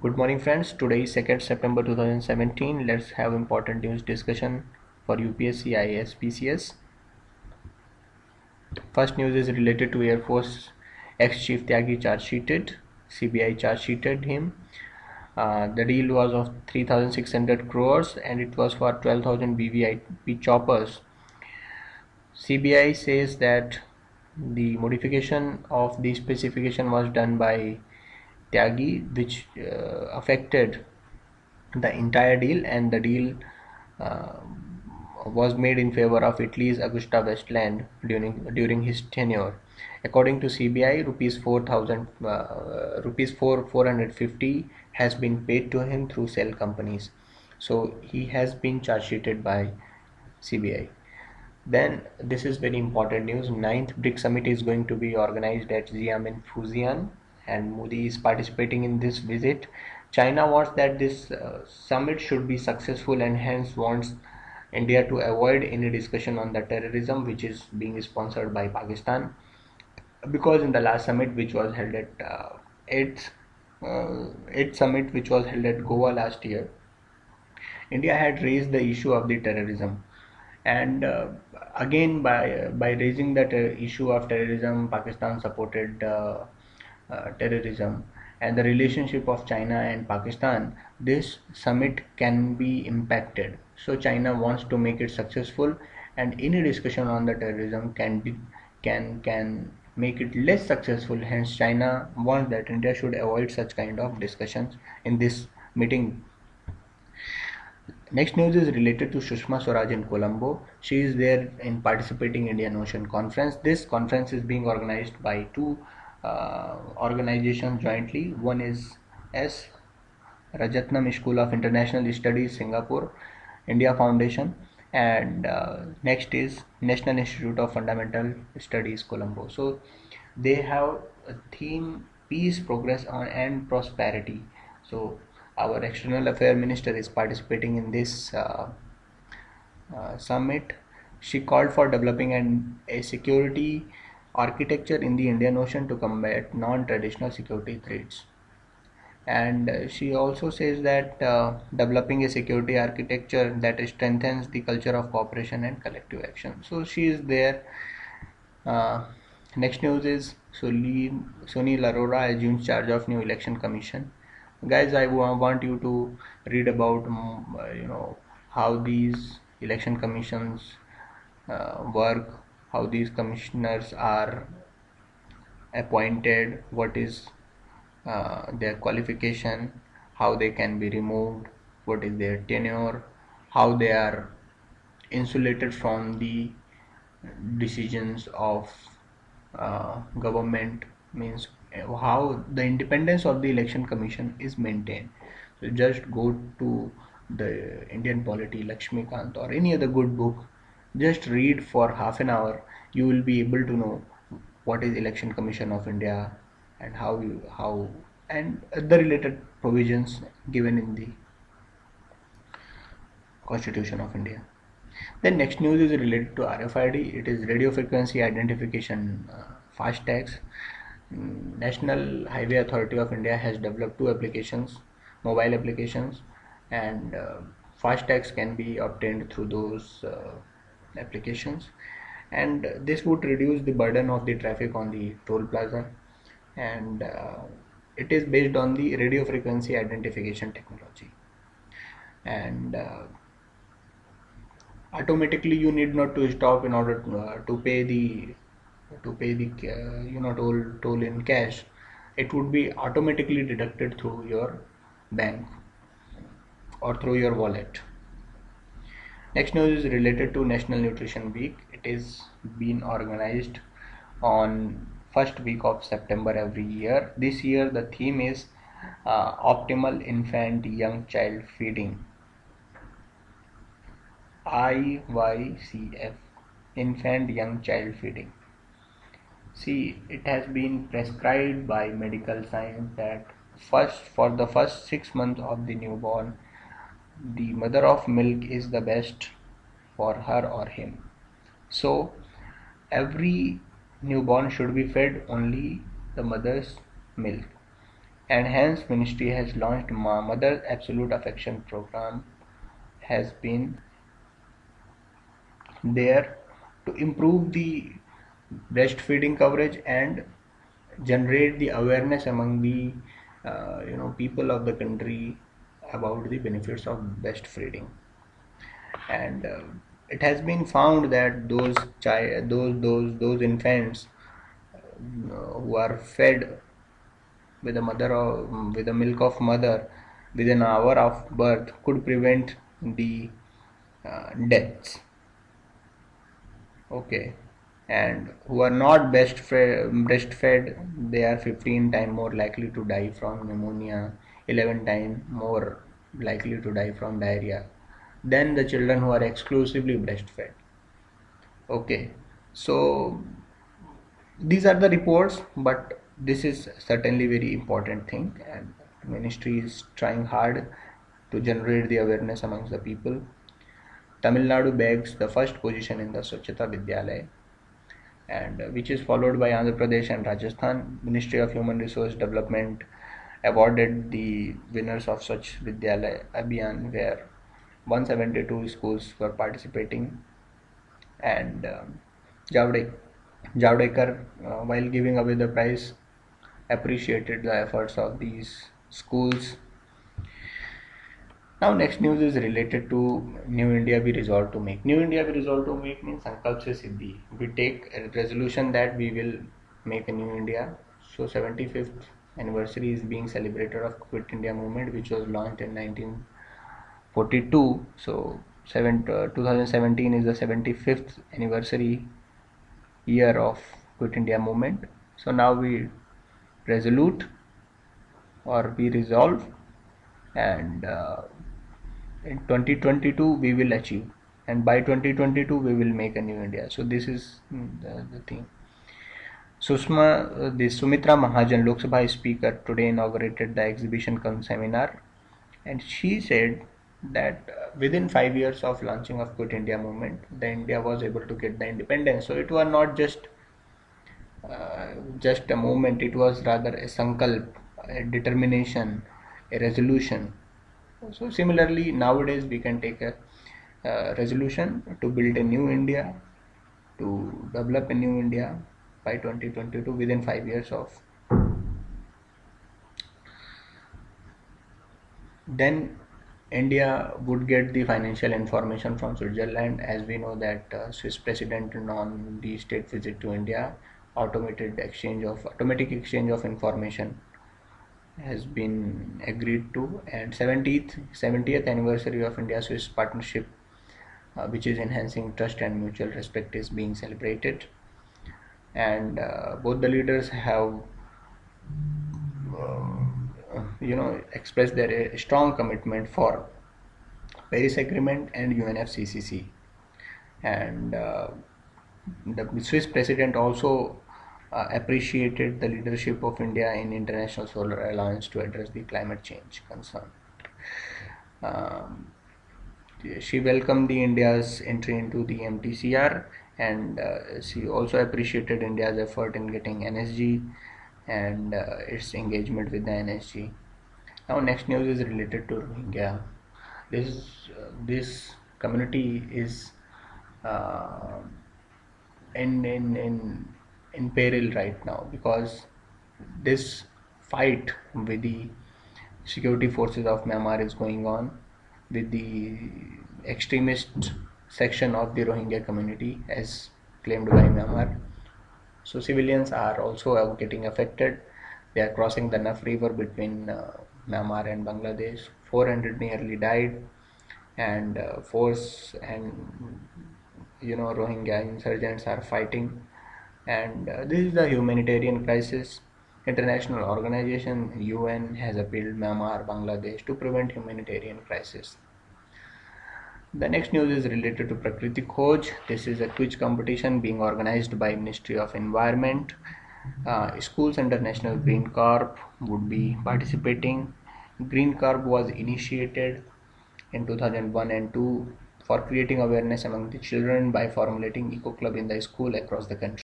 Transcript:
Good morning friends. Today is 2nd September 2017. Let's have important news discussion for UPSC IAS PCS. First news is related to Air Force ex-chief Tyagi charge sheeted. CBI charge sheeted him. The deal was of 3,600 crores and it was for 12,000 BVIP choppers. CBI says that the modification of the specification was done by Tyagi, which affected the entire deal, and the deal uh, was made in favor of Italy's Augusta Westland during his tenure. According to CBI, rupees 450 has been paid to him through cell companies. So he has been charge sheeted by CBI. Then this is very important news. Ninth BRICS summit is going to be organized at Xiamen Fujian, and Modi is participating in this visit. China wants that this summit should be successful and hence wants India to avoid any discussion on the terrorism which is being sponsored by Pakistan, because in the last summit which was held at 8th summit which was held at Goa last year, India had raised the issue of the terrorism, and again by raising that issue of terrorism, Pakistan supported terrorism, and the relationship of China and Pakistan. This summit can be impacted. So China wants to make it successful, and any discussion on the terrorism can make it less successful. Hence, China wants that India should avoid such kind of discussions in this meeting. Next news is related to Sushma Swaraj in Colombo. She is there in participating Indian Ocean Conference. This conference is being organized by two organizations jointly. One is S. Rajatnam School of International Studies, Singapore, India Foundation, and next is National Institute of Fundamental Studies, Colombo. So they have a theme: peace, progress, and prosperity. So our external affair minister is participating in this summit. She called for developing a security architecture in the Indian Ocean to combat non-traditional security threats. And she also says that developing a security architecture that strengthens the culture of cooperation and collective action. So she is there. uh, Next news is Sunil Arora assumes charge of new election commission. Guys, I want you to read about how these election commissions work, how these commissioners are appointed, what is their qualification, how they can be removed, what is their tenure, how they are insulated from the decisions of government, means how the independence of the election commission is maintained. So just go to the Indian Polity Lakshmikant or any other good book, just read for half an hour. You will be able to know what is Election Commission of India, and how and the related provisions given in the Constitution of India. Then next news is related to RFID. It is radio frequency identification, FASTags. National Highway Authority of India has developed two applications, mobile applications, and FASTags can be obtained through those applications. And this would reduce the burden of the traffic on the toll plaza, and it is based on the radio frequency identification technology. And automatically you need not to stop in order to pay the toll in cash. It would be automatically deducted through your bank or through your wallet. Next news is related to National Nutrition Week. It is being organized on first week of September every year. This year the theme is optimal infant young child feeding, IYCF, infant young child feeding. See, it has been prescribed by medical science that for the first 6 months of the newborn, the mother of milk is the best for her or him. So every newborn should be fed only the mother's milk. and hence ministry has launched Mother Absolute Affection program has been there to improve the breastfeeding coverage and generate the awareness among the people of the country about the benefits of breastfeeding. And it has been found that those infants who are fed with the with the milk of mother within an hour of birth could prevent the deaths. Okay, and who are not breastfed, they are 15 times more likely to die from pneumonia, 11 times more likely to die from diarrhea than the children who are exclusively breastfed. Okay, so these are the reports, but this is certainly very important thing, and ministry is trying hard to generate the awareness amongst the people. Tamil Nadu bags the first position in the Swachhata Vidyalaya, and which is followed by Andhra Pradesh and Rajasthan. Ministry of Human Resource Development awarded the winners of Swachh Vidyalaya Abhiyan, where 172 schools were participating, and Javdekar, while giving away the prize, appreciated the efforts of these schools. Now, next news is related to New India we resolve to make. New India we resolve to make means Sankalp se Siddhi. We take a resolution that we will make a new India. So, 75th anniversary is being celebrated of Quit India movement, which was launched in 1942. So, 2017 is the 75th anniversary year of Quit India movement. So now we resolute or we resolve, and in 2022 we will achieve, and by 2022 we will make a new India. So this is the thing. The Sumitra Mahajan, Lok Sabha speaker, today inaugurated the exhibition cum seminar, and she said that within 5 years of launching of Quit India movement, the India was able to get the independence. So it was not just a movement; it was rather a sankalp, a determination, a resolution. So similarly, nowadays we can take a resolution to build a new India, to develop a new India by 2022 within 5 years of. Then India would get the financial information from Switzerland, as we know that Swiss president on the state visit to India, automatic exchange of information has been agreed to, and 70th anniversary of India Swiss partnership, which is enhancing trust and mutual respect, is being celebrated, and both the leaders have expressed their strong commitment for Paris Agreement and UNFCCC, and the Swiss president also appreciated the leadership of India in International Solar Alliance to address the climate change concern. Um, she welcomed the India's entry into the MTCR, and she also appreciated India's effort in getting NSG and its engagement with the NSG. Now, next news is related to Rohingya. This community is uh, in peril right now, because this fight with the security forces of Myanmar is going on with the extremist section of the Rohingya community, as claimed by Myanmar. So civilians are also getting affected. They are crossing the Naf River between Myanmar and Bangladesh. 400 nearly died, and force and Rohingya insurgents are fighting, and this is the humanitarian crisis. International organization UN has appealed Myanmar, Bangladesh to prevent humanitarian crisis. The next news is related to Prakriti Khoj. This is a quiz competition being organized by Ministry of Environment. Schools under National Green Corp would be participating. Green Corp was initiated in 2001 and 2 for creating awareness among the children by formulating eco club in the school across the country.